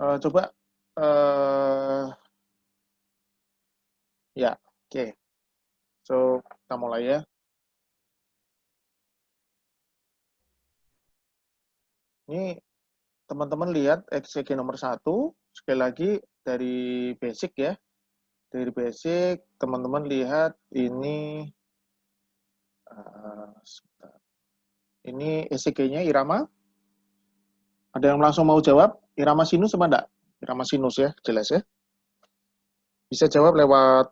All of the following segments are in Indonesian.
Coba ya, oke. So, kita mulai ya. Ini teman-teman lihat EKG nomor 1, sekali lagi dari basic ya. Dari basic, teman-teman lihat ini ini ECG-nya irama. Ada yang langsung mau jawab? Irama sinus apa enggak? Irama sinus ya, jelas ya. Bisa jawab lewat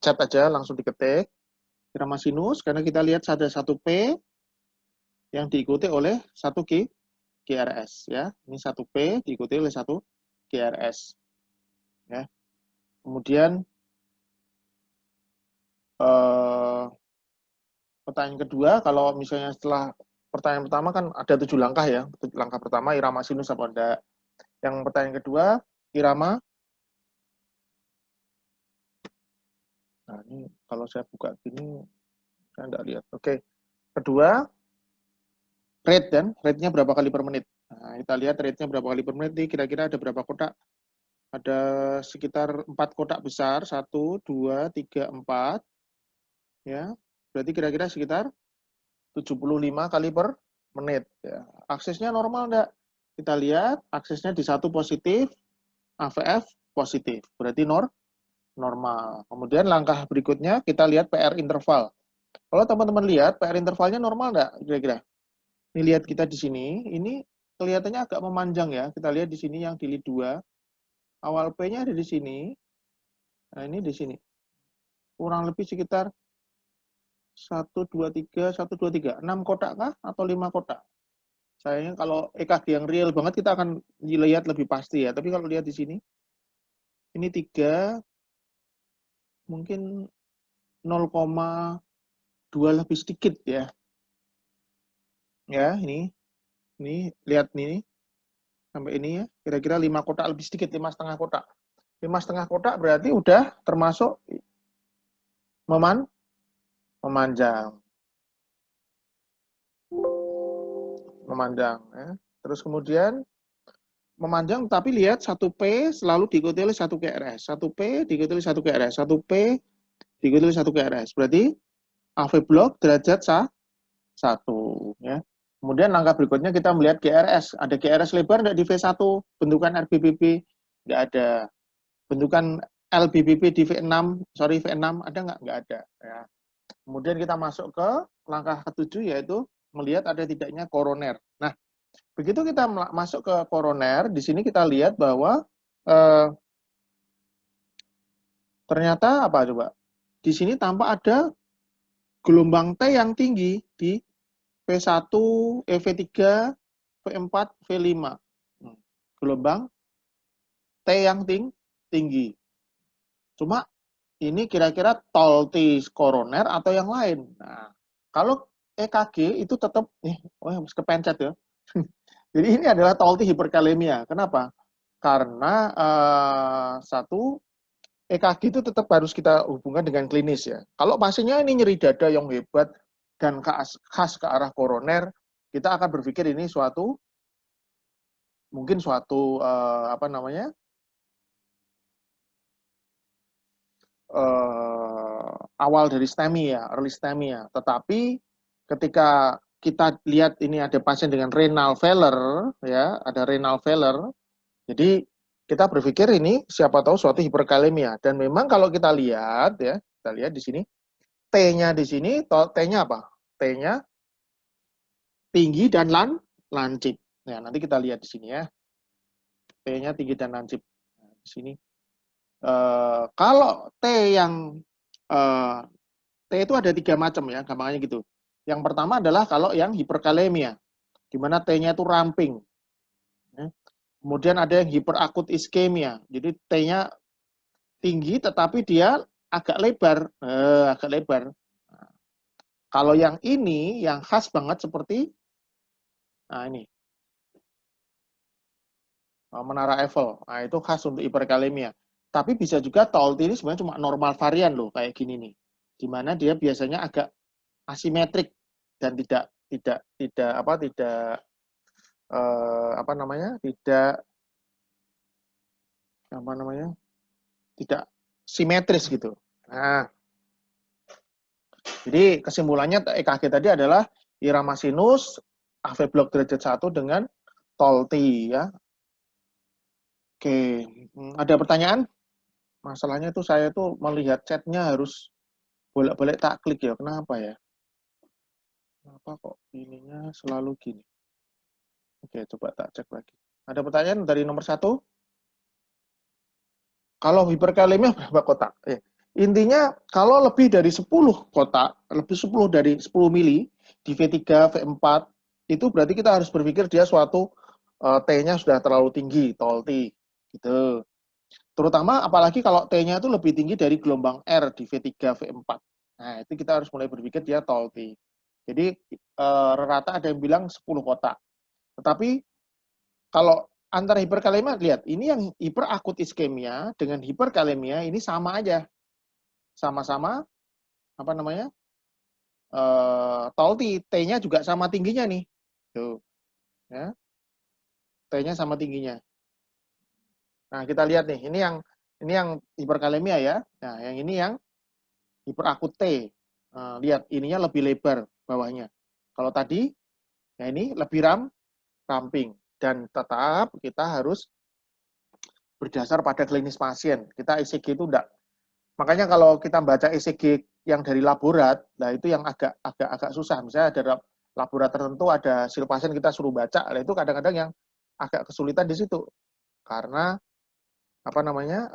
chat aja, langsung diketik. Irama sinus, karena kita lihat ada satu P yang diikuti oleh satu GRS ya. Ini satu P diikuti oleh satu GRS. Ya. Kemudian pertanyaan kedua, kalau misalnya setelah pertanyaan pertama kan ada 7 langkah ya. Langkah pertama irama sinus apa enggak. Yang pertanyaan kedua, irama. Nah, ini kalau saya buka gini, saya enggak lihat. Oke. Kedua, rate dan rate-nya berapa kali per menit. Nah, kita lihat rate-nya berapa kali per menit. Ini kira-kira ada berapa kotak? Ada sekitar 4 kotak besar. 1, 2, 3, 4. Ya, berarti kira-kira sekitar 75 kali per menit. Ya. Aksesnya normal enggak? Kita lihat aksesnya di 1 positif, AVF positif. Berarti normal. Kemudian langkah berikutnya kita lihat PR interval. Kalau teman-teman lihat PR intervalnya normal enggak kira-kira? Ini lihat kita di sini, ini kelihatannya agak memanjang ya. Kita lihat di sini yang di lead 2. Awal P-nya ada di sini. Nah, ini di sini. Kurang lebih sekitar 1, 2, 3, 1, 2, 3. 6 kotak kah? Atau 5 kotak? Sayangnya kalau EKG yang real banget kita akan lihat lebih pasti ya. Tapi kalau lihat di sini, ini 3, mungkin 0,2 lebih sedikit ya. Ya, ini lihat nih sampai ini ya. Kira-kira 5 kotak lebih sedikit, 5,5 kotak. 5,5 kotak berarti udah termasuk memanjang. Ya. Terus kemudian memanjang tapi lihat 1P selalu diikuti oleh 1 QRS. 1P diikuti oleh 1 QRS. 1P diikuti oleh 1 QRS. Berarti AV block derajat 1 ya. Kemudian langkah berikutnya kita melihat GRS. Ada GRS lebar enggak di V1? Bentukan RBBB enggak ada. Bentukan LBBB di V6 ada enggak? Enggak ada ya. Kemudian kita masuk ke langkah ketujuh yaitu melihat ada tidaknya koroner. Nah, begitu kita masuk ke koroner, di sini kita lihat bahwa ternyata apa coba? Di sini tampak ada gelombang T yang tinggi di V1, V3, V4, V5. Gelombang T yang tinggi. Cuma ini kira-kira tolti koroner atau yang lain. Nah, kalau EKG itu tetap harus kepencet ya. Jadi ini adalah tolti hiperkalemia. Kenapa? Karena satu EKG itu tetap harus kita hubungkan dengan klinis ya. Kalau pasiennya ini nyeri dada yang hebat dan khas ke arah koroner, kita akan berpikir ini mungkin suatu awal dari STEMI ya, early STEMI ya. Tetapi ketika kita lihat ini ada pasien dengan renal failure ya, ada renal failure. Jadi kita berpikir ini siapa tahu suatu hiperkalemia. Dan memang kalau kita lihat ya, kita lihat di sini T-nya di sini, T-nya apa? T-nya tinggi dan lancip. Nah, nanti kita lihat di sini ya. T-nya tinggi dan lancip. Nah, di sini kalau T yang T itu ada 3 macam ya, gampangnya gitu. Yang pertama adalah kalau yang hiperkalemia, di mana T-nya itu ramping. Kemudian ada yang hiperakut iskemia, jadi T-nya tinggi tetapi dia agak lebar. Nah, kalau yang ini, yang khas banget seperti, nah ini, menara Eiffel. Nah itu khas untuk hiperkalemia. Tapi bisa juga TOLT ini sebenarnya cuma normal varian loh, kayak gini nih. Di mana dia biasanya agak asimetrik dan tidak tidak apa namanya, tidak simetris gitu. Nah, jadi kesimpulannya EKG tadi adalah irama sinus, AV block derajat 1 dengan Tolti ya. Oke, ada pertanyaan? Masalahnya tuh saya tuh melihat chatnya harus bolak-balik tak klik ya. Kenapa ya? Kenapa kok ininya selalu gini? Oke, coba tak cek lagi. Ada pertanyaan dari nomor 1? Kalau hiperkalemia berapa kotak? Intinya kalau lebih dari 10 kotak, lebih 10 dari 10 mili di V3, V4, itu berarti kita harus berpikir dia suatu T-nya sudah terlalu tinggi, T, gitu. Terutama apalagi kalau T-nya itu lebih tinggi dari gelombang R di V3, V4. Nah, itu kita harus mulai berpikir dia T. Jadi rata ada yang bilang 10 kotak. Tetapi kalau antara hiperkalemia, lihat, ini yang hiperakut iskemia dengan hiperkalemia ini sama aja. Sama-sama, apa namanya, Tolti, T-nya juga sama tingginya nih. Tuh, ya. T-nya sama tingginya. Nah, kita lihat nih, ini yang hiperkalemia ya. Nah, yang ini yang hiperakut T. Lihat, ininya lebih lebar bawahnya. Kalau tadi, ya ini lebih ramping. Dan tetap kita harus berdasar pada klinis pasien. Kita ECG itu enggak. Makanya kalau kita baca ECG yang dari laborat, nah itu yang agak susah. Misalnya ada laborat tertentu, ada hasil pasien kita suruh baca, nah itu kadang-kadang yang agak kesulitan di situ. Karena apa namanya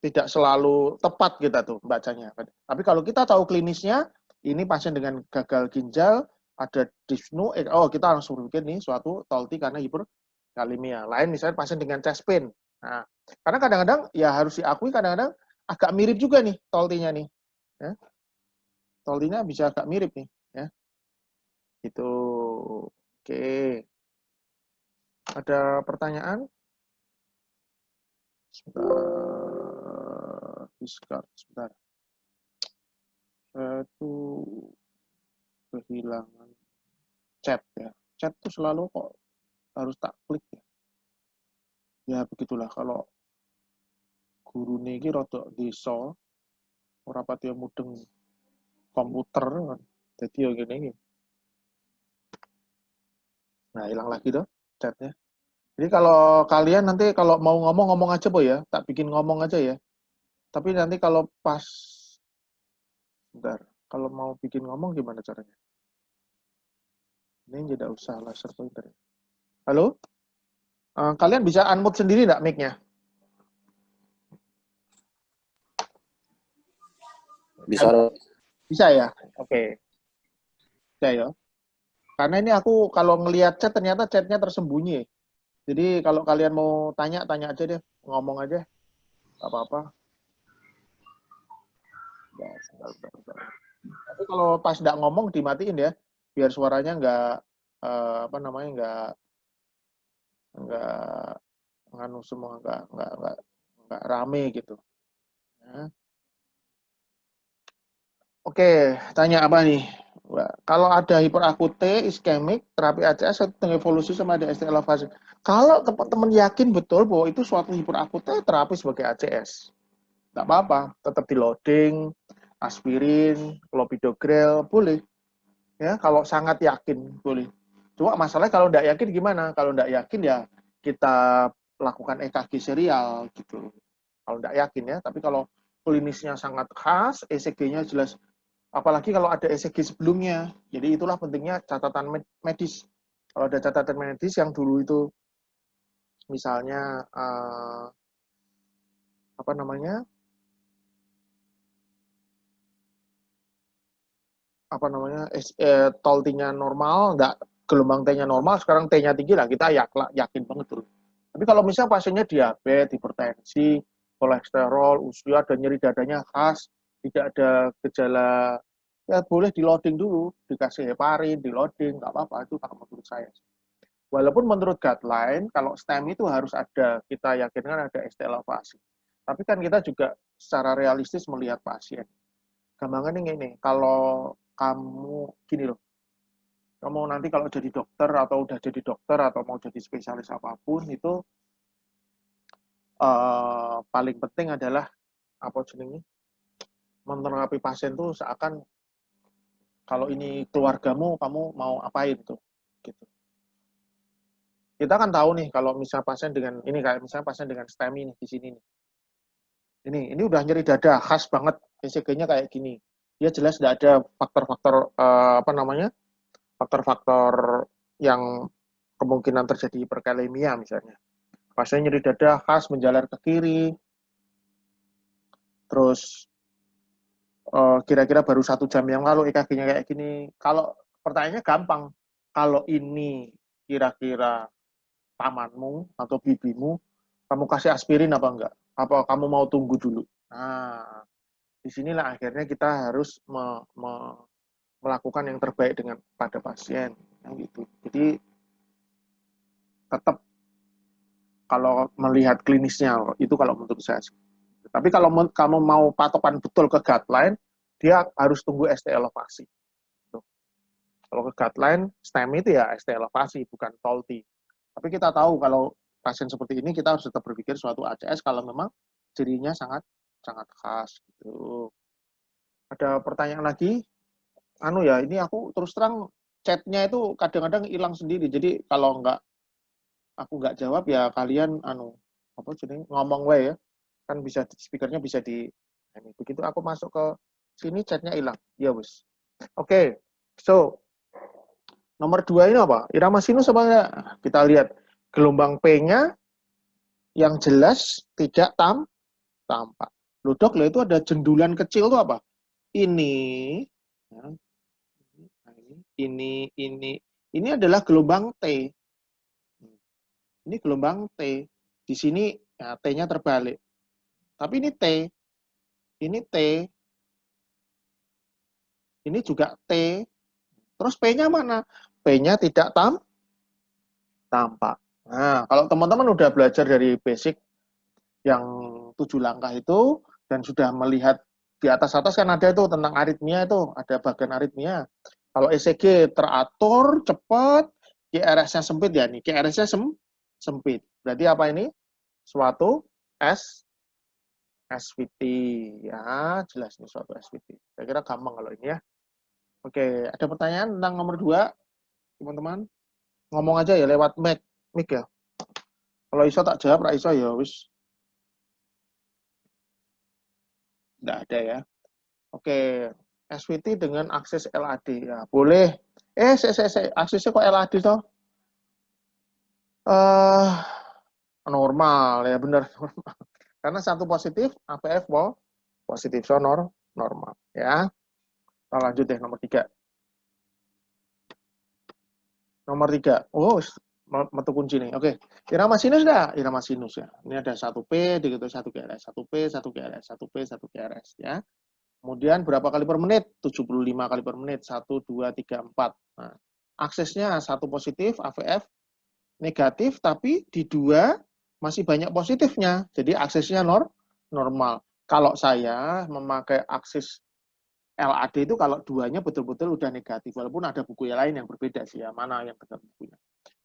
tidak selalu tepat kita tuh bacanya. Tapi kalau kita tahu klinisnya, ini pasien dengan gagal ginjal, ada dyspnea, kita langsung berpikir nih suatu Tolti karena hiperkalemia. Lain misalnya pasien dengan chest pain. Nah, karena kadang-kadang ya harus diakui kadang-kadang agak mirip juga nih Toltinya nih. Ya. Toltinya bisa agak mirip nih. Ya. Gitu. Oke. Ada pertanyaan? Sebentar. Discard. Sebentar. Saya tuh kehilangan chat ya. Chat tuh selalu kok harus tak klik ya. Ya begitulah kalau guru iki rada desa ora pati mudeng komputer kan. Jadi ya gini iki. Nah, hilang lagi tuh chatnya. Jadi kalau kalian nanti kalau mau ngomong aja po ya, tak bikin ngomong aja ya. Tapi nanti kalau pas bentar, kalau mau bikin ngomong gimana caranya? Ini tidak usah laser pointer. Halo? Kalian bisa unmute sendiri enggak mic-nya? Bisa. Bisa ya? Oke. Bisa ya. Karena ini aku kalau ngelihat chat ternyata chatnya tersembunyi. Jadi kalau kalian mau tanya aja deh, ngomong aja, nggak apa-apa. Tapi kalau pas nggak ngomong dimatiin ya, biar suaranya nggak nganu semua, nggak rame gitu. Ya. Oke, tanya apa nih? Kalau ada hiperakut iskemik, terapi ACS atau evolusi sama ada ST elevasi. Kalau teman-teman yakin betul bahwa itu suatu hiperakut terapi sebagai ACS. Nggak apa-apa, tetap di loading, aspirin, clopidogrel, boleh. Ya, kalau sangat yakin, boleh. Cuma masalahnya kalau nggak yakin gimana? Kalau nggak yakin ya kita lakukan EKG serial gitu. Kalau nggak yakin ya, tapi kalau klinisnya sangat khas, ECG-nya jelas, apalagi kalau ada ECG sebelumnya. Jadi itulah pentingnya catatan medis. Kalau ada catatan medis yang dulu itu misalnya apa namanya Toltinya normal, nggak gelombang T-nya normal, sekarang T-nya tinggi lah, kita yakin banget tuh. Tapi kalau misalnya pasiennya diabetes, hipertensi, kolesterol, usia, dan nyeri dadanya khas, tidak ada gejala, ya boleh di loading dulu, dikasih heparin, di loading, nggak apa-apa, itu kalau menurut saya. Walaupun menurut guideline, kalau STEM itu harus ada, kita yakinkan ada ST elevasi. Tapi kan kita juga secara realistis melihat pasien. Gampangannya ini, kalau kamu gini loh, Kamu nanti kalau jadi dokter atau udah jadi dokter atau mau jadi spesialis apapun itu paling penting adalah apa jenenge menerapi pasien tuh seakan kalau ini keluargamu kamu mau apain tuh gitu. Kita kan tahu nih kalau misal pasien dengan ini kayak misalnya pasien dengan STEMI nih di sini nih. Ini udah nyeri dada khas banget ECG-nya kayak gini. Dia jelas tidak ada faktor-faktor apa namanya? Faktor-faktor yang kemungkinan terjadi hiperkalemia misalnya. Pasien nyeri dada khas menjalar ke kiri. Terus kira-kira baru 1 jam yang lalu EKG-nya kayak gini. Kalau pertanyaannya gampang. Kalau ini kira-kira pamanmu atau bibimu, kamu kasih aspirin apa enggak? Apa kamu mau tunggu dulu? Nah, disinilah akhirnya kita harus melakukan yang terbaik dengan pada pasien, gitu. Jadi tetap kalau melihat klinisnya itu kalau menurut saya. Tapi kalau kamu mau patokan betul ke guideline, dia harus tunggu ST elevasi. Kalau ke guideline, STEMI itu ya ST elevasi, bukan TOLTI. Tapi kita tahu kalau pasien seperti ini kita harus tetap berpikir suatu ACS kalau memang cirinya sangat sangat khas gitu. Ada pertanyaan lagi? Ini aku terus terang chatnya itu kadang-kadang hilang sendiri. Jadi kalau aku nggak jawab ya kalian ngomong wae ya. Kan bisa speakernya bisa di ini. Begitu aku masuk ke sini chatnya hilang. Ya wis. Oke. So, nomor 2 ini apa? Irama sinus apa enggak? Kita lihat gelombang P-nya yang jelas tidak tampak. Loh dok, itu ada jendulan kecil tuh apa? Ini, ini adalah gelombang T. Ini gelombang T. Di sini ya, T-nya terbalik. Tapi ini T. Ini T. Ini juga T. Terus P-nya mana? P-nya tidak tampak. Nah, kalau teman-teman udah belajar dari basic yang 7 langkah itu dan sudah melihat di atas-atas kan ada itu tentang aritmia itu, ada bagian aritmia. Kalau ECG teratur, cepat, QRS-nya sempit ya nih, QRS-nya sempit. Berarti apa ini? Suatu SVT ya, jelas nih suatu SVT. Saya kira gampang kalau ini ya. Oke, ada pertanyaan tentang nomor 2, teman-teman? Ngomong aja ya lewat mic ya. Kalau iso tak jawab, iso ya wis. Nggak ada ya. Oke, SVT dengan akses LAD ya boleh. Aksesnya kok LAD toh? Normal ya benar. Karena satu positif, APF positif, so normal ya. Kita lanjut deh nomor 3. Nomor 3. Oh, metu kunci nih. Oke. Irama sinus enggak? Irama sinus ya. Ini ada 1P, dikit 1 GRS, 1P, 1 GRS, 1P, 1 GRS ya. Kemudian berapa kali per menit? 75 kali per menit. 1, 2, 3, 4. Nah, aksesnya 1 positif, AVF negatif, tapi di 2 masih banyak positifnya. Jadi aksesnya normal. Kalau saya memakai akses LAD itu kalau 2-nya betul-betul udah negatif. Walaupun ada buku yang lain yang berbeda sih ya, mana yang benar bukunya.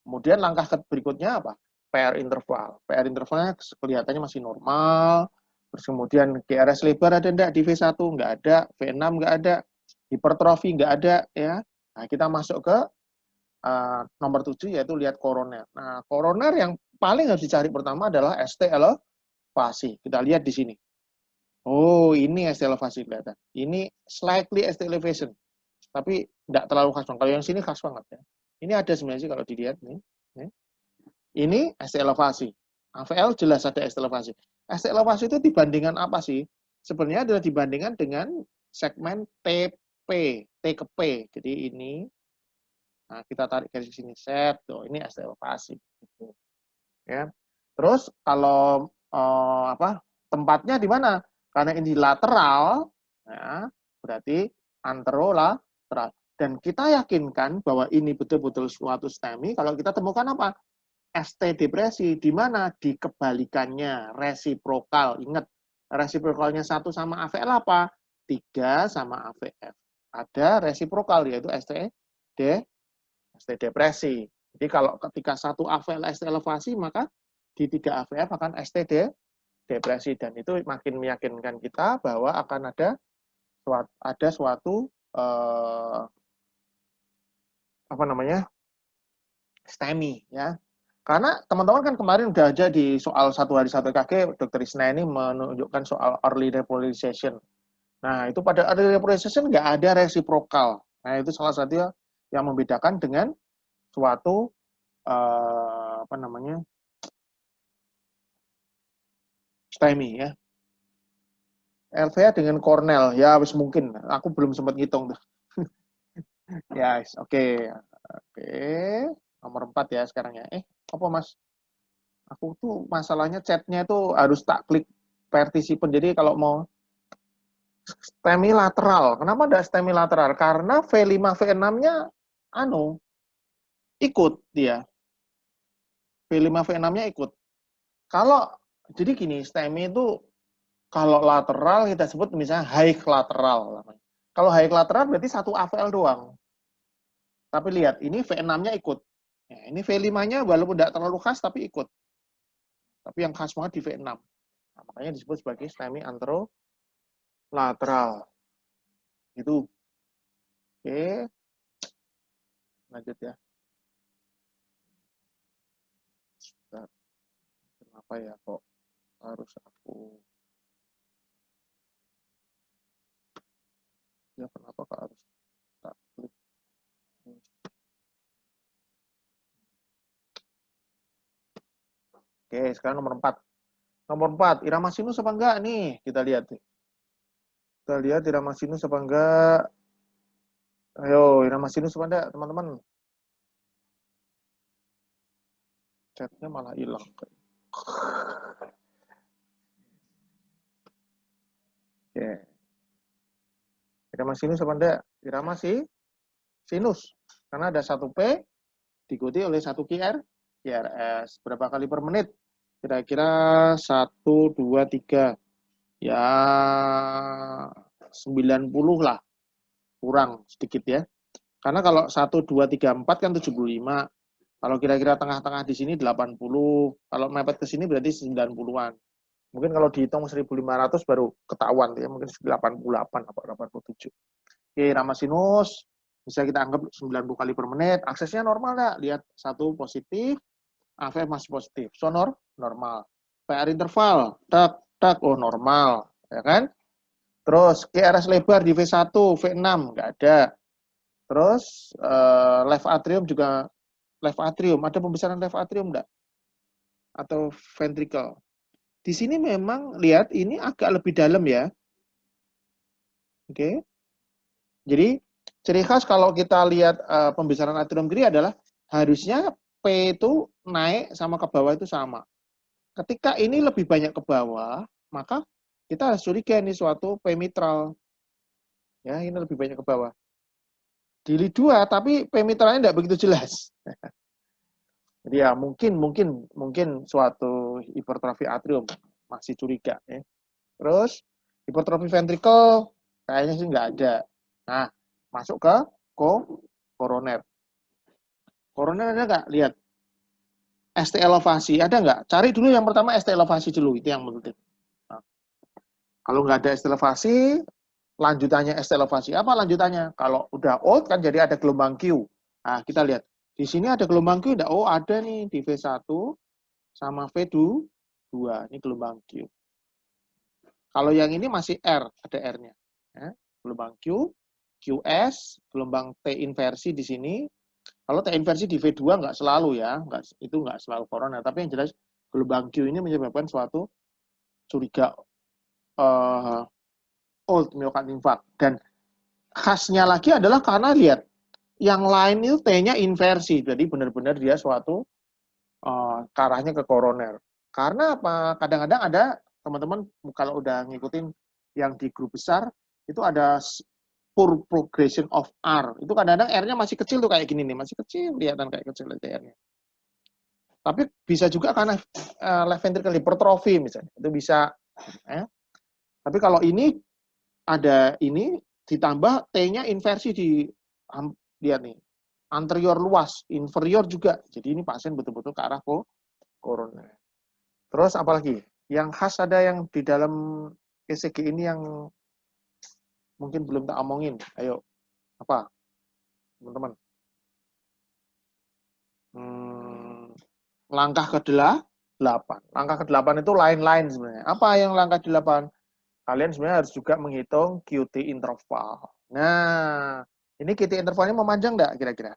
Kemudian langkah berikutnya apa? PR interval. PR intervalnya kelihatannya masih normal. Terus kemudian GRS lebar ada enggak di V1? Enggak ada. V6 enggak ada. Hipertrofi enggak ada ya. Nah, kita masuk ke nomor 7 yaitu lihat koroner. Nah, koroner yang paling harus dicari pertama adalah ST elevasi. Kita lihat di sini. Oh, ini ST elevasi kelihatan. Ini slightly ST elevation. Tapi tidak terlalu khas. Kalau yang sini khas banget ya. Ini ada sebenarnya sih kalau dilihat nih. Ini ST elevasi. AVL jelas ada ST elevasi. ST elevasi itu dibandingkan apa sih? Sebenarnya adalah dibandingkan dengan segmen TP, T ke P. Jadi ini, nah kita tarik garis sini set, tuh ini ST elevasi. Gitu. Ya. Terus kalau tempatnya di mana? Karena ini lateral, ya, berarti anterolateral. Dan kita yakinkan bahwa ini betul-betul suatu STEMI kalau kita temukan apa? ST depresi, di mana? Di kebalikannya, resiprokal. Ingat, resiprokalnya 1 sama AVL apa? 3 sama AVF. Ada resiprokal, yaitu ST ST depresi. Jadi kalau ketika satu AVL ST elevasi, maka di 3 AVF akan ST depresi, dan itu makin meyakinkan kita bahwa akan ada suatu apa namanya, STEMI ya. Karena teman-teman kan kemarin udah aja di soal 1 hari 1 EKG, Dr. Isna ini menunjukkan soal early repolarization. Nah, itu pada early repolarization nggak ada resiprokal. Nah, itu salah satu yang membedakan dengan suatu apa namanya, STEMI ya. LVA dengan Cornell, ya wis mungkin. Aku belum sempat ngitung tuh. Ya, yes, oke. Nomor 4 ya sekarang ya. Apa Mas? Aku tuh masalahnya chatnya itu harus tak klik participant. Jadi kalau mau STEMI lateral. Kenapa ada STEMI lateral? Karena V5, V6-nya ikut dia. V5, V6-nya ikut. Jadi gini, STEMI itu kalau lateral kita sebut misalnya high lateral. Kalau high lateral berarti satu AVL doang. Tapi lihat, ini V6-nya ikut. Ya, ini V5-nya walaupun tidak terlalu khas, tapi ikut. Tapi yang khas banget di V6. Nah, makanya disebut sebagai STEMI anterolateral. Itu. Oke. Lanjut ya. Kenapa ya kok harus aku... Ya kenapa kok harus tak klik? Oke, sekarang nomor 4. Nomor 4, irama sinus apa enggak nih? Kita lihat. Kita lihat irama sinus apa enggak. Ayo, irama sinus apa enggak, teman-teman? Chatnya malah hilang. Oke. Irama sinus apa enggak? Irama sinus. Karena ada 1 P diikuti oleh 1 QRS. Berapa kali per menit? Kira-kira 1, 2, 3. Ya 90 lah. Kurang sedikit ya. Karena kalau 1, 2, 3, 4 kan 75. Kalau kira-kira tengah-tengah di sini 80. Kalau mepet ke sini berarti 90-an. Mungkin kalau dihitung 1.500 baru ketahuan ya, mungkin 88 atau 87. Oke, irama sinus bisa kita anggap 90 kali per menit. Aksesnya normal enggak? Lihat 1 positif, AV masih positif. Sonor normal. PR interval, tak, oh normal, ya kan? Terus QRS lebar di V1, V6 enggak ada. Terus left atrium juga left atrium, ada pembesaran left atrium enggak? Atau ventricle. Di sini memang lihat ini agak lebih dalam ya. Oke. Jadi ciri khas kalau kita lihat pembesaran atrium kiri adalah harusnya P itu naik sama ke bawah itu sama. Ketika ini lebih banyak ke bawah, maka kita harus curiga ini suatu P mitral. Ya, ini lebih banyak ke bawah. Di lead 2 tapi P mitralnya tidak begitu jelas. Jadi ya mungkin suatu hipertrofi atrium, masih curiga ya. Terus hipertrofi ventricle kayaknya sih nggak ada. Nah, masuk ke koroner. Koroner ada nggak? Lihat. ST elevasi ada nggak? Cari dulu yang pertama ST elevasi dulu, itu yang penting. Nah, kalau nggak ada ST elevasi, lanjutannya ST elevasi. Apa lanjutannya? Kalau udah old kan jadi ada gelombang Q. Nah, kita lihat. Di sini ada gelombang Q, oh ada nih di V1 sama V2. Ini gelombang Q. Kalau yang ini masih R, ada R-nya. Ya, gelombang Q, QS, gelombang T inversi di sini. Kalau T inversi di V2 nggak selalu ya, itu nggak selalu corona. Tapi yang jelas gelombang Q ini menyebabkan suatu curiga old myocardial infarct. Dan khasnya lagi adalah karena lihat, yang lain itu T-nya inversi. Jadi benar-benar dia suatu ke arahnya ke koroner. Karena apa? Kadang-kadang ada teman-teman kalau udah ngikutin yang di grup besar, itu ada poor progression of R. Itu kadang-kadang R-nya masih kecil tuh kayak gini nih, masih kecil, kelihatan kayak kecil R-nya. Tapi bisa juga karena left ventricle hypertrophy misalnya, itu bisa. Tapi kalau ini ada ini ditambah T-nya inversi di lihat nih. anterior luas, inferior juga. Jadi ini pasien betul-betul ke arah koroner. Terus apalagi? Yang khas ada yang di dalam ECG ini yang mungkin belum tak omongin. Ayo, apa? Teman-teman. Langkah ke-8. Langkah ke-8 itu lain-lain sebenarnya. Apa yang langkah ke-8? Kalian sebenarnya harus juga menghitung QT interval. Nah, ini QT intervalnya memanjang nggak kira-kira?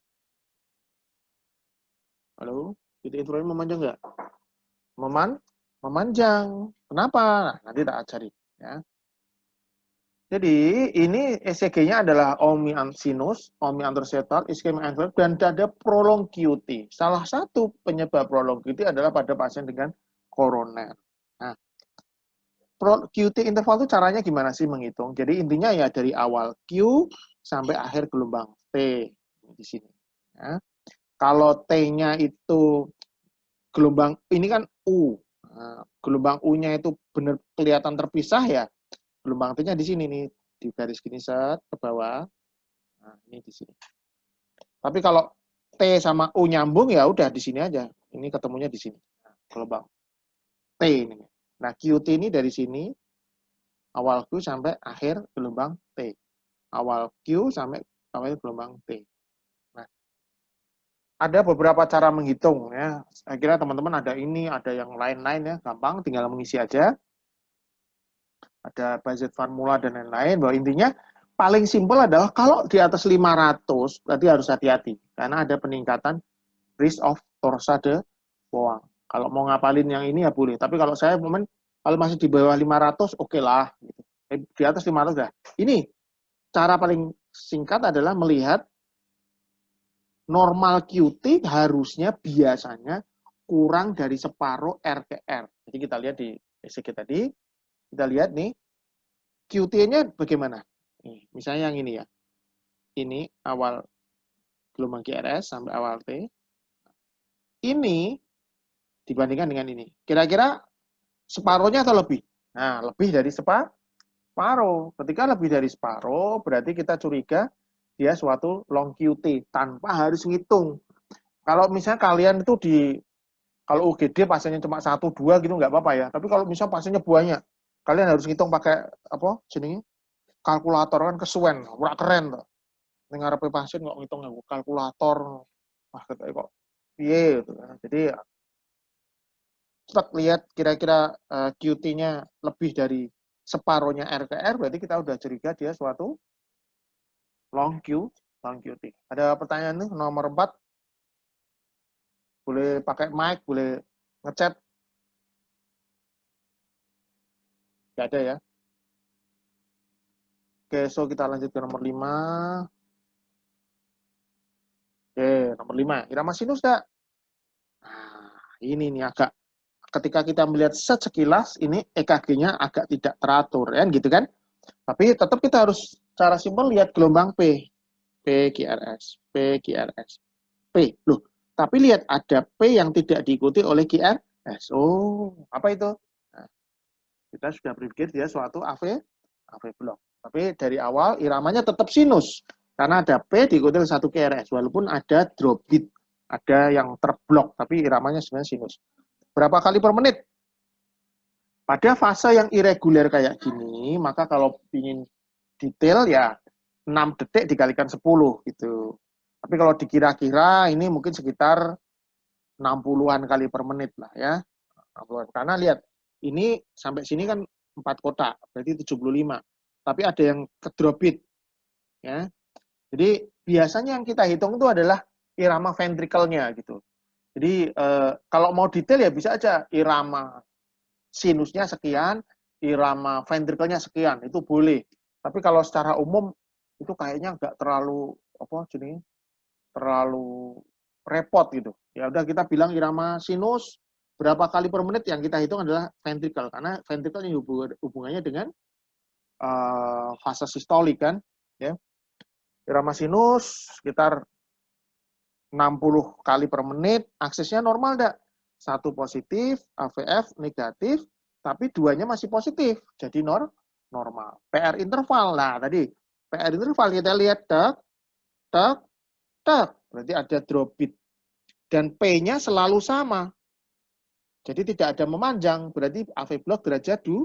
Halo? QT intervalnya memanjang nggak? Memanjang. Kenapa? Nah, nanti tak ajari. Ya. Jadi, ini ECG-nya adalah OMI sinus, OMI anterosetal, ischemic envelope, dan ada prolong QT. Salah satu penyebab prolong QT adalah pada pasien dengan koroner. Nah, QT interval itu caranya gimana sih menghitung? Jadi intinya ya dari awal Q sampai akhir gelombang T di sini. Ya. Kalau T-nya itu gelombang ini kan U. Nah, gelombang U-nya itu benar kelihatan terpisah ya. Gelombang T-nya di sini nih, di garis gini set ke bawah. Nah, ini di sini. Tapi kalau T sama U nyambung ya udah di sini aja. Ini ketemunya di sini. Nah, gelombang T ini. Nah, QT ini dari sini awal Q sampai akhir gelombang T. Awal Q sampai akhir gelombang T. Nah, ada beberapa cara menghitung ya. Saya kira teman-teman ada ini, ada yang lain-lain ya, gampang tinggal mengisi aja. Ada budget formula dan lain-lain. Bahwa intinya paling simpel adalah kalau di atas 500 berarti harus hati-hati karena ada peningkatan risk of torsade boang. Kalau mau ngapalin yang ini ya boleh, tapi kalau saya kalau masih di bawah 500 oke lah gitu. Di atas 500 dah. Ini cara paling singkat adalah melihat normal QT harusnya biasanya kurang dari separuh RTR. Jadi kita lihat di ECG tadi, kita lihat nih QT-nya bagaimana? Nih, misalnya yang ini ya. Ini awal gelombang QRS sampai awal T. Ini dibandingkan dengan ini. Kira-kira separuhnya atau lebih? Nah, lebih dari separuh. Ketika lebih dari separuh, berarti kita curiga dia suatu long QT tanpa harus ngitung. Kalau misalnya kalian itu kalau UGD pasiennya cuma 1-2 gitu nggak apa-apa ya. Tapi kalau misalnya pasiennya banyak, kalian harus ngitung pakai apa jenisnya kalkulator kan kesuwen, ora keren tuh. Ning ngarepe pasien kok ngitung kalkulator. Wah, kok piye gitu. Jadi kita lihat kira-kira QT-nya lebih dari separuhnya RTR, berarti kita udah curiga dia suatu long QT. Ada pertanyaan nih, nomor 4. Boleh pakai mic, boleh ngechat. Nggak ada ya. Oke, so kita lanjut ke nomor 5. Oke, nomor 5. Irama sinus enggak? Nah, ini nih agak ketika kita melihat sekilas ini EKG-nya agak tidak teratur kan gitu kan. Tapi tetap kita harus cara simpel lihat gelombang P. PQRS, PQRS, P. Loh, tapi lihat ada P yang tidak diikuti oleh QRS. Oh, apa itu? Nah, kita sudah berpikir dia suatu AV block. Tapi dari awal iramanya tetap sinus. Karena ada P diikuti oleh satu QRS. Walaupun ada drop beat, ada yang terblok, tapi iramanya sebenarnya sinus. Berapa kali per menit? Pada fase yang irregular kayak gini, maka kalau ingin detail ya 6 detik dikalikan 10 gitu. Tapi kalau dikira-kira ini mungkin sekitar 60-an kali per menit lah ya. 60-an. Karena lihat, ini sampai sini kan 4 kotak, berarti 75. Tapi ada yang kedrop beat. Ya. Jadi biasanya yang kita hitung itu adalah irama ventrikelnya gitu. Jadi kalau mau detail ya bisa aja irama sinusnya sekian, irama ventrikelnya sekian, itu boleh. Tapi kalau secara umum itu kayaknya nggak terlalu terlalu repot gitu. Ya udah kita bilang irama sinus berapa kali per menit, yang kita hitung adalah ventrikel karena ventrikel ini hubungannya dengan fase sistolik kan, ya. Irama sinus sekitar 60 kali per menit, aksesnya normal enggak? Satu positif, AVF negatif, tapi duanya masih positif, jadi normal. PR interval, nah tadi PR interval kita lihat tak, Berarti ada drop bit. Dan P-nya selalu sama. Jadi tidak ada memanjang. Berarti AV block derajat 2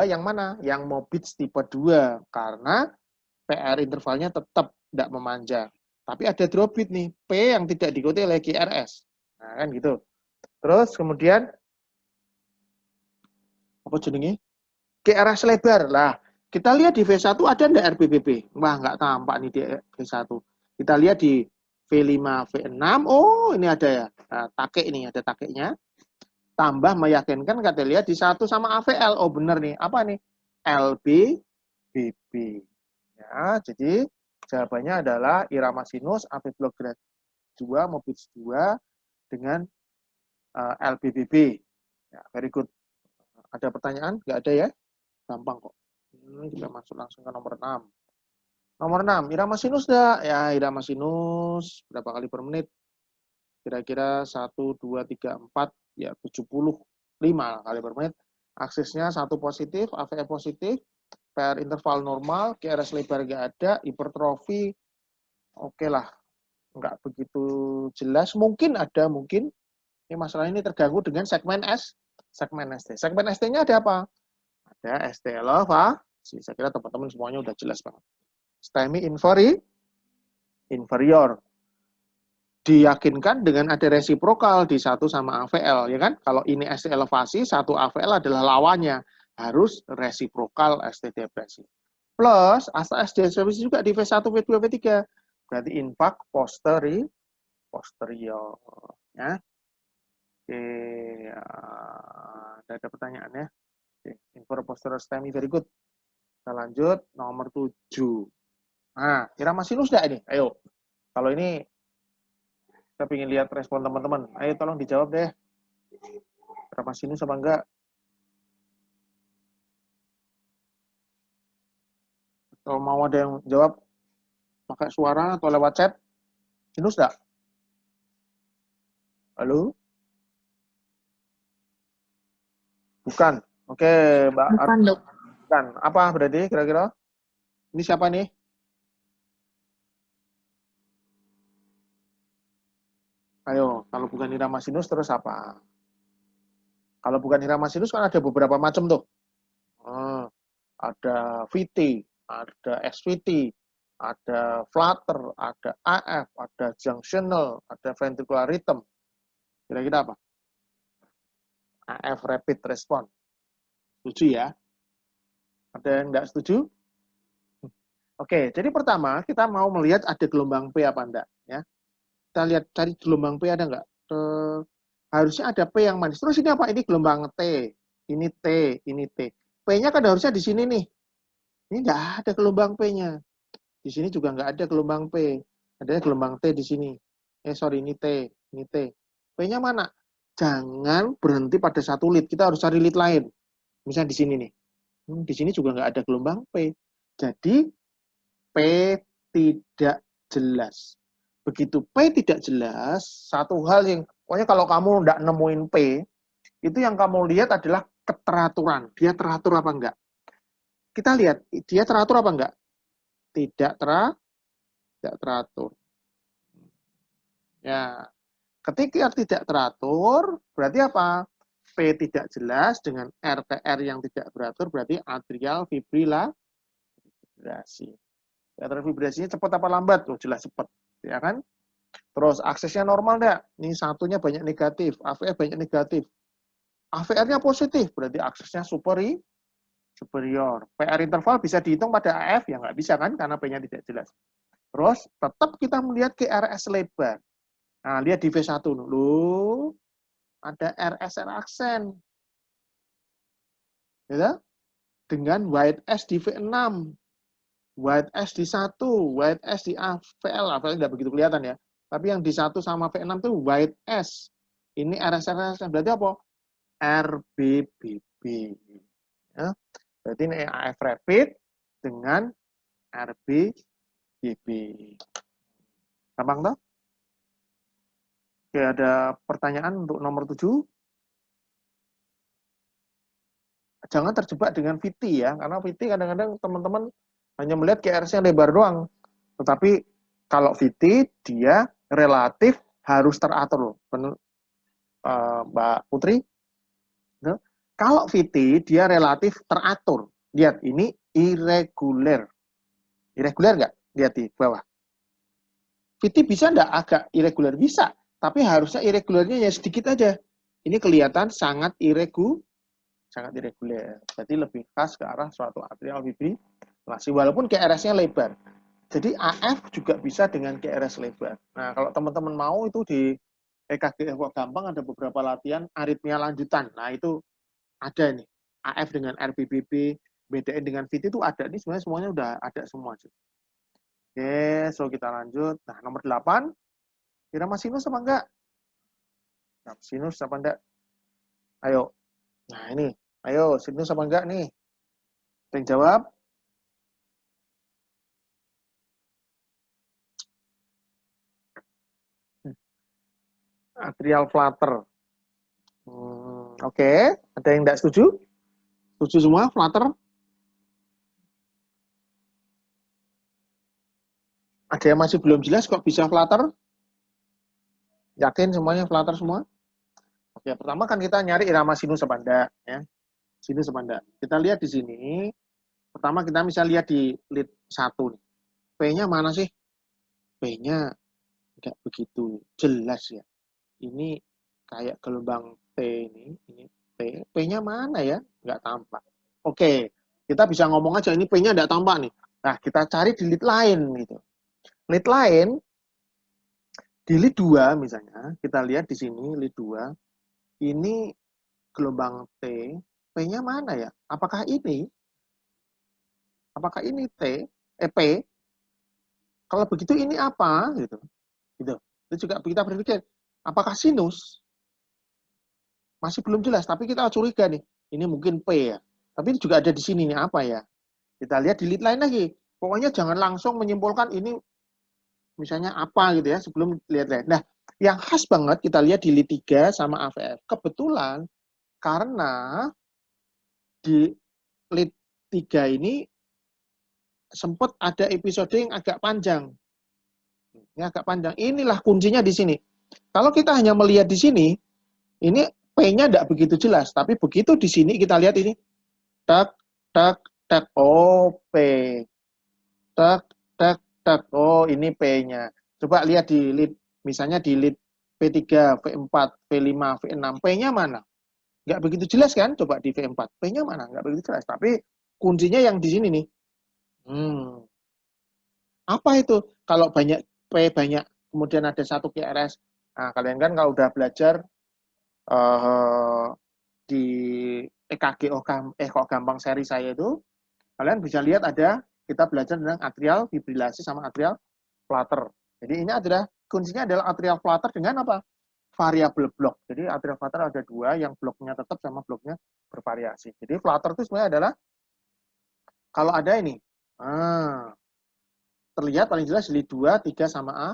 yang mana? Yang mau bits tipe 2. Karena PR intervalnya tetap tidak memanjang. Tapi ada drop bit nih. P yang tidak diikuti oleh GRS. Nah, kan gitu. Terus kemudian apa jenenge? GRS lebar. Lah, kita lihat di V1 ada enggak RBBB? Wah, nggak tampak nih di V1. Kita lihat di V5, V6. Oh, ini ada ya. Nah, takek ini, ada takeknya. Tambah meyakinkan kita lihat di 1 sama AVL. Oh, benar nih. Apa nih? LBBB. Ya, jadi jawabannya adalah irama sinus AV block grade 2 mau pitch 2 dengan LBBB. Ya, very good. Ada pertanyaan? Nggak ada ya? Gampang kok. Kita masuk langsung ke nomor 6. Nomor 6, irama sinus enggak? Ya, irama sinus berapa kali per menit? Kira-kira 1, 2, 3, 4, ya 75 kali per menit. Aksisnya 1 positif, AVF positif, PR interval normal, QRS lebar nggak ada, hipertrofi, oke lah. Nggak begitu jelas. Mungkin ada, mungkin. Ini masalah ini terganggu dengan segmen S, segmen ST. Segmen ST-nya ada apa? Ada ST elevasi. Saya kira teman-teman semuanya udah jelas banget. STEMI inferior. Diyakinkan dengan ada resiprokal di 1 sama AVL, ya kan? Kalau ini ST elevasi, 1 AVL adalah lawannya. Harus resiprokal ST depresi. Plus, asa ST depresi juga di V1, V2, V3. Berarti infak posterior. Ya. Oke, ada pertanyaan ya. Oke, inferior posterior STEMI, very good. Kita lanjut, nomor 7. Nah, irama sinus enggak ini? Ayo. Kalau ini, saya ingin lihat respon teman-teman. Ayo tolong dijawab deh. Irama sinus apa enggak? Kalau mau ada yang jawab, pakai suara atau lewat chat. Sinus enggak? Halo? Bukan. Oke, Mbak. Bukan, Dok. Bukan. Apa berarti kira-kira? Ini siapa nih? Ayo, kalau bukan irama sinus terus apa? Kalau bukan irama sinus kan ada beberapa macam tuh. Ada VT, ada SVT, ada flutter, ada AF, ada junctional, ada ventricular rhythm. Kira-kira apa? AF rapid response. Setuju ya? Ada yang enggak setuju? Oke, jadi pertama kita mau melihat ada gelombang P apa enggak ya. Kita lihat cari gelombang P ada enggak? Harusnya ada P yang manis. Terus ini apa? Ini gelombang T, ini T, ini T. P-nya kan harusnya di sini nih. Ini enggak ada gelombang P-nya. Di sini juga enggak ada gelombang P. Ada gelombang T di sini. Sorry, ini T, ini T. P-nya mana? Jangan berhenti pada satu lead. Kita harus cari lead lain. Misalnya di sini nih. Di sini juga nggak ada gelombang P. Jadi, P tidak jelas. Begitu P tidak jelas, satu hal yang, pokoknya kalau kamu nggak nemuin P, itu yang kamu lihat adalah keteraturan. Dia teratur apa enggak? Kita lihat, dia teratur apa enggak? Tidak teratur. Ya, ketika tidak teratur, berarti apa? P tidak jelas dengan RTR yang tidak beratur, berarti atrial fibrillasi. Atrial fibrillasinya cepat apa lambat? Oh, jelas cepat, ya kan? Terus aksesnya normal enggak? Ini satunya banyak negatif, AVR banyak negatif. AVR-nya positif, berarti aksesnya superior. PR interval bisa dihitung pada AF, ya nggak bisa kan, karena P-nya tidak jelas. Terus tetap kita melihat ke RS lebar. Nah, lihat di V1 dulu. Ada RSR aksen. Ya, dengan white S di V6. White S di 1, white S di AVL. AVL tidak begitu kelihatan ya. Tapi yang di 1 sama V6 itu white S. Ini RSR aksen. Berarti apa? RBBB. Ya. Berarti ini AF rapid dengan RBBB. Gampang toh? Oke, ada pertanyaan untuk nomor 7. Jangan terjebak dengan VT ya, karena VT kadang-kadang teman-teman hanya melihat QRS-nya lebar doang, tetapi Kalau VT dia relatif harus teratur, benar, Mbak Putri. Kalau VT dia relatif teratur. Lihat, ini irregular. Irregular nggak? Lihat di bawah. VT bisa nggak agak irregular? Bisa. Tapi harusnya irregularnya ya sedikit aja. Ini kelihatan sangat irregular. Jadi lebih khas ke arah suatu atrial fibrilasi. Walaupun QRS-nya lebar. Jadi AF juga bisa dengan QRS lebar. Nah, kalau teman-teman mau itu di EKG Evo gampang ada beberapa latihan aritmia lanjutan. Nah, itu ada nih. AF dengan RBBB, BDN dengan VT itu ada. Ini sebenarnya semuanya udah ada semua. Oke, so kita lanjut. Nah, nomor 8. Irama sinus apa enggak? Nah, sinus apa enggak? Ayo. Nah, ini. Ayo, sinus apa enggak nih? Yang jawab. Atrial flutter. Oke. Ada yang enggak setuju? Setuju semua, flutter? Ada yang masih belum jelas kok bisa flutter? Yakin semuanya flutter semua? Oke, pertama kan kita nyari irama sinus apa enggak, ya. Sinus apa enggak. Kita lihat di sini. Pertama kita bisa lihat di lead 1 nih. P-nya mana sih? P-nya enggak begitu jelas ya. Ini kayak gelombang T ini T. P-nya mana ya? Enggak tampak. Oke, kita bisa ngomong aja ini P-nya enggak tampak nih. Nah, kita cari di lead lain gitu. Lead lain di lead 2 misalnya, kita lihat di sini lead 2 ini gelombang T, P-nya mana ya? Apakah ini? Apakah ini T? P? Kalau begitu ini apa? Gitu. Itu juga kita berpikir, apakah sinus? Masih belum jelas, tapi kita curiga nih. Ini mungkin P ya. Tapi juga ada di sini nih, apa ya? Kita lihat di lead lain lagi. Pokoknya jangan langsung menyimpulkan ini misalnya apa gitu ya sebelum lihat-lihat. Nah, yang khas banget kita lihat di lead 3 sama AVF. Kebetulan karena di lead 3 ini sempat ada episode yang agak panjang. Ini agak panjang. Inilah kuncinya di sini. Kalau kita hanya melihat di sini, ini P-nya tidak begitu jelas. Tapi begitu di sini kita lihat ini. Tak, tak, tak. Oh, P. Tak, tak, tak. Oh, ini P-nya. Coba lihat di lead, misalnya di lead P3, V4, V5, V6. P-nya mana? Nggak begitu jelas kan? Coba di V4. P-nya mana? Nggak begitu jelas. Tapi kuncinya yang di sini nih. Apa itu? Kalau banyak P banyak, kemudian ada satu QRS. Nah, kalian kan kalau udah belajar di EKG kok gampang seri saya itu, kalian bisa lihat ada kita belajar tentang atrial fibrilasi sama atrial flutter. Jadi ini adalah kuncinya adalah atrial flutter dengan apa? Variabel blok. Jadi atrial flutter ada 2, yang bloknya tetap sama bloknya bervariasi. Jadi flutter itu sebenarnya adalah kalau ada ini. Terlihat paling jelas lead 2, 3 sama A,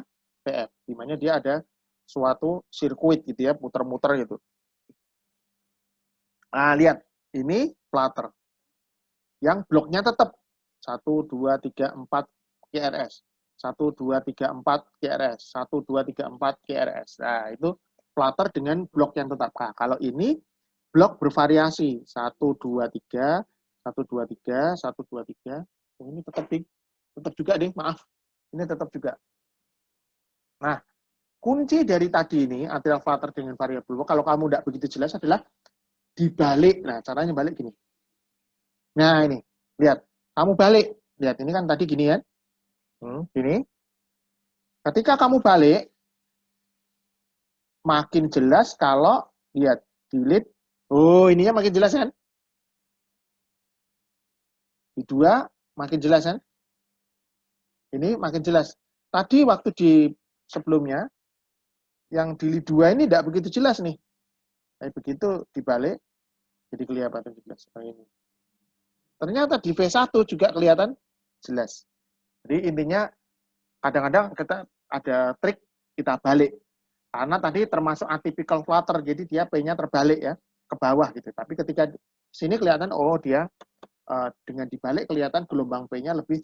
PF. Di mana dia ada suatu sirkuit gitu ya, muter-muter gitu. Nah, lihat. Ini flutter. Yang bloknya tetap 1, 2, 3, 4 QRS. 1, 2, 3, 4 QRS. 1, 2, 3, 4 QRS. Nah, itu flutter dengan blok yang tetap. Nah, kalau ini blok bervariasi. 1, 2, 3, 1, 2, 3, 1, 2, 3. Ini tetap juga deh, maaf. Ini tetap juga. Nah, kunci dari tadi ini, atrial flutter dengan variabel, kalau kamu tidak begitu jelas adalah dibalik. Nah, caranya balik gini. Nah, ini. Lihat. Kamu balik. Lihat, ini kan tadi gini kan. Gini. Ketika kamu balik, makin jelas kalau, lihat, delete. Oh, ininya makin jelas kan? Di 2, makin jelas kan? Ini makin jelas. Tadi waktu di sebelumnya, yang di lead 2 ini tidak begitu jelas nih. Tapi begitu dibalik, jadi kelihatan jelas. Ini. Ternyata di V1 juga kelihatan jelas. Jadi intinya, kadang-kadang kita ada trik, kita balik. Karena tadi termasuk atypical flutter, jadi dia P-nya terbalik ya, ke bawah gitu. Tapi ketika sini kelihatan, oh dia dengan dibalik kelihatan gelombang P-nya lebih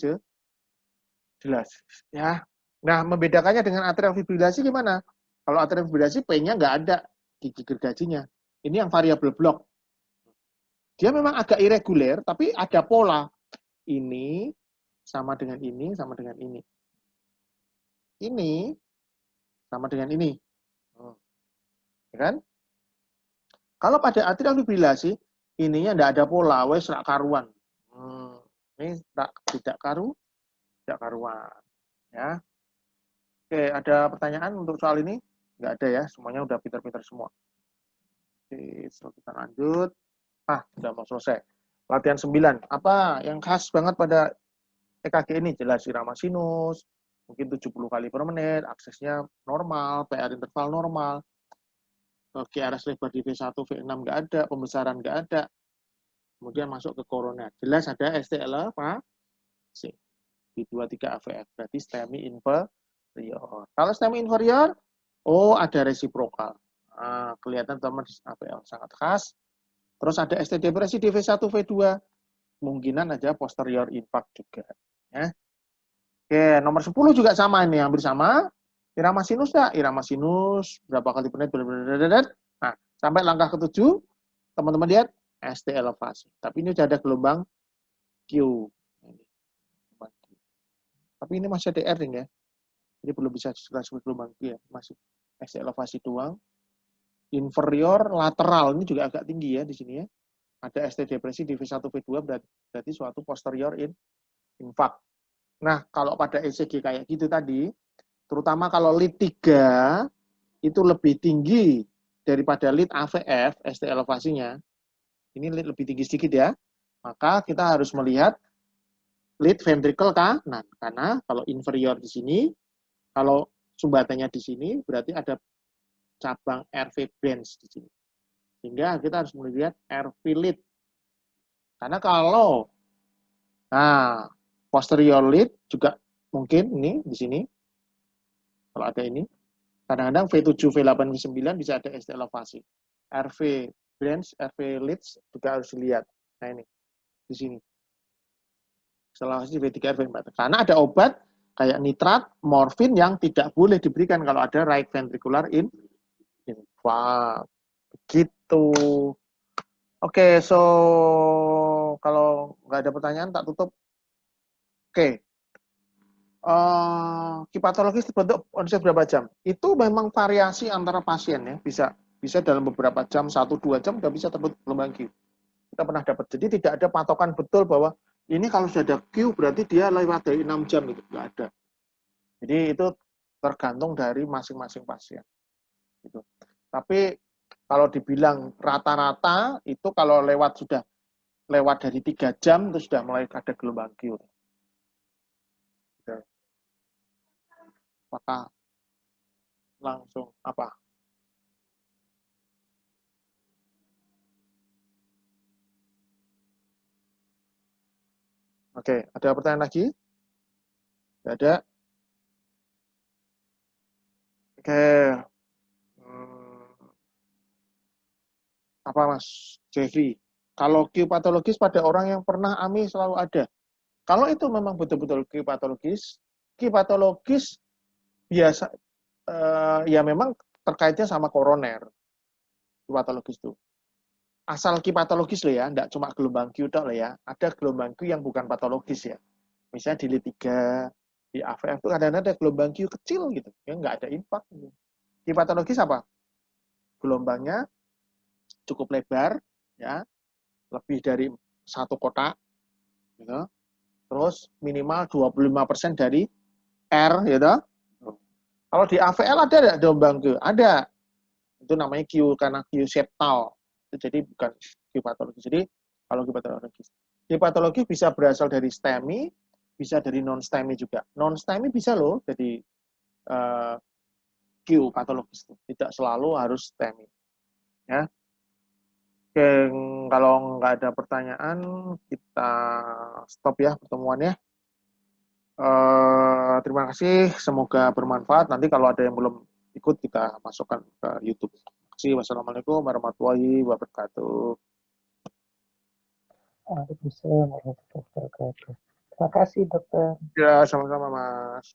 jelas. Ya, Nah, membedakannya dengan atrial fibrilasi gimana? Kalau atrial fibrilasi P-nya nggak ada gigi gergajinya. Ini yang variabel blok. Dia memang agak irreguler, tapi ada pola. Ini sama dengan ini, sama dengan ini. Ini sama dengan ini. Ya kan? Kalau pada atrial fibrilasi, ininya tidak ada pola, wes rak karuan. Ini tidak karuan. Ya. Oke, ada pertanyaan untuk soal ini? Nggak ada ya, semuanya udah pinter-pinter semua. Oke, so kita lanjut. Udah mau selesai. Latihan 9. Apa yang khas banget pada EKG ini? Jelas irama sinus, mungkin 70 kali per menit, aksesnya normal, PR interval normal, QRS lebar di V1, V6 nggak ada, pembesaran nggak ada. Kemudian masuk ke koroner. Jelas ada STL apa? C. B23 AVF. Berarti STEMI inferior. Kalau STEMI inferior, ada resiprokal. Kelihatan teman AVL sangat khas. Terus ada ST depresi di V1, V2. Kemungkinan aja posterior infarct juga. Ya. Oke, nomor 10 juga sama ini, hampir sama. Irama sinus ya, irama sinus berapa kali per menit. Nah, sampai langkah ke-7, teman-teman lihat ST elevasi. Tapi ini sudah ada gelombang Q. Tapi ini masih ada R-ring ya. Jadi belum bisa disebut gelombang Q ya, masih ST elevasi doang. Inferior lateral ini juga agak tinggi ya di sini ya. Ada ST depresi di V1, V2 berarti suatu posterior infarct. Nah, kalau pada ECG kayak gitu tadi, terutama kalau lead 3 itu lebih tinggi daripada lead AVF, ST elevasinya, ini lead lebih tinggi sedikit ya, maka kita harus melihat lead ventricle kanan. Karena kalau inferior di sini, kalau sumbatannya di sini, berarti ada cabang RV branch di sini. Sehingga kita harus melihat RV lead. Karena kalau posterior lead juga mungkin ini di sini. Kalau ada ini, kadang-kadang V7, V8, V9 bisa ada ST elevasi. RV branch, RV leads juga harus dilihat. Nah ini, di sini. Elevasi V3, V4. Karena ada obat kayak nitrat, morfin yang tidak boleh diberikan kalau ada right ventricular infarct. Begitu. Oke, so kalau nggak ada pertanyaan, tak tutup. Oke. Hepatologis terbentuk kondisi berapa jam? Itu memang variasi antara pasien ya, bisa dalam beberapa jam, 1-2 jam udah bisa terbentuk gelombang Q. Kita pernah dapat. Jadi tidak ada patokan betul bahwa ini kalau sudah ada Q berarti dia lewat dari 6 jam itu nggak ada. Jadi itu tergantung dari masing-masing pasien. Gitu. Tapi kalau dibilang rata-rata itu kalau sudah lewat dari 3 jam itu sudah mulai ada gelombang Q. Apakah langsung apa? Oke, ada pertanyaan lagi? Tidak ada? Oke. Apa Mas Jeffrey? Kalau Q patologis pada orang yang pernah AMI selalu ada. Kalau itu memang betul-betul Q patologis biasa ya memang terkaitnya sama koroner. Q patologis itu. Asal Q patologis loh ya, enggak cuma gelombang Q tok loh ya. Ada gelombang Q yang bukan patologis ya. Misalnya di LIT3, di AVF itu kadang-kadang ada gelombang Q kecil gitu. Ya enggak ada infark. Q patologis apa? Gelombangnya cukup lebar ya, lebih dari satu kotak gitu. Terus minimal 25% dari R gitu. Kalau di AVL ada enggak gelombang Q? Ada. Itu namanya Q karena Q septal. Itu jadi bukan Q patologis. Jadi kalau Q patologis. Q patologis bisa berasal dari STEMI, bisa dari non-STEMI juga. Non-STEMI bisa loh jadi Q patologis. Tidak selalu harus STEMI. Ya. Oke, kalau nggak ada pertanyaan, kita stop ya pertemuannya. Terima kasih, semoga bermanfaat. Nanti kalau ada yang belum ikut, kita masukkan ke YouTube. Terima kasih. Wassalamualaikum warahmatullahi wabarakatuh. Waalaikumsalam warahmatullahi wabarakatuh. Terima kasih, dokter. Ya, sama-sama, Mas.